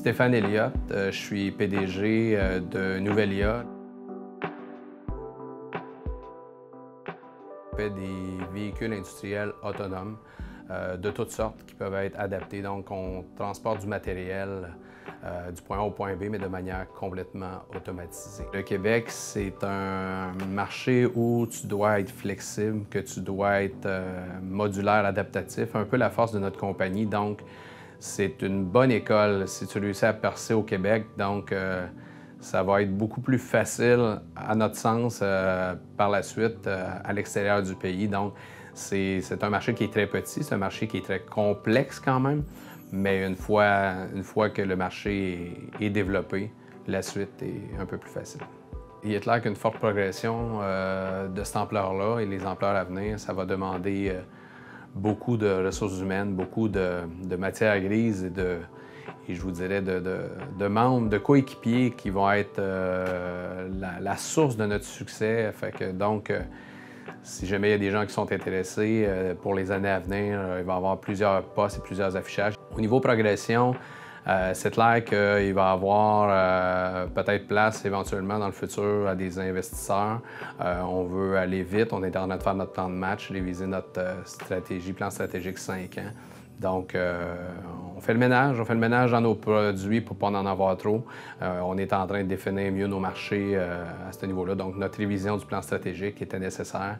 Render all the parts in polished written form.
Stéphane Elliott, je suis PDG de Nouvelia. On fait des véhicules industriels autonomes de toutes sortes qui peuvent être adaptés. Donc, on transporte du matériel du point A au point B, mais de manière complètement automatisée. Le Québec, c'est un marché où tu dois être flexible, que tu dois être modulaire, adaptatif, un peu la force de notre compagnie. Donc, c'est une bonne école si tu réussis à percer au Québec. Donc, ça va être beaucoup plus facile, à notre sens, par la suite, à l'extérieur du pays. Donc, c'est un marché qui est très petit, c'est un marché qui est très complexe quand même, mais une fois que le marché est développé, la suite est un peu plus facile. Il est clair qu'une forte progression de cette ampleur-là et les ampleurs à venir, ça va demander beaucoup de ressources humaines, beaucoup de matières grises et je vous dirais de membres, de coéquipiers qui vont être la source de notre succès. Fait que, donc, si jamais il y a des gens qui sont intéressés pour les années à venir, il va y avoir plusieurs postes et plusieurs affichages. Au niveau progression, c'est clair qu'il va y avoir peut-être place éventuellement dans le futur à des investisseurs. On veut aller vite, on est en train de faire notre plan de match, réviser notre plan stratégique 5 ans. Donc, on fait le ménage dans nos produits pour ne pas en avoir trop. On est en train de définir mieux nos marchés à ce niveau-là. Donc, notre révision du plan stratégique était nécessaire,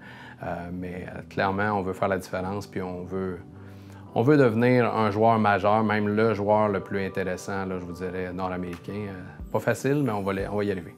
mais clairement, on veut faire la différence, puis on veut devenir un joueur majeur, même le joueur le plus intéressant, là, je vous dirais, nord-américain. Pas facile, mais on va y arriver.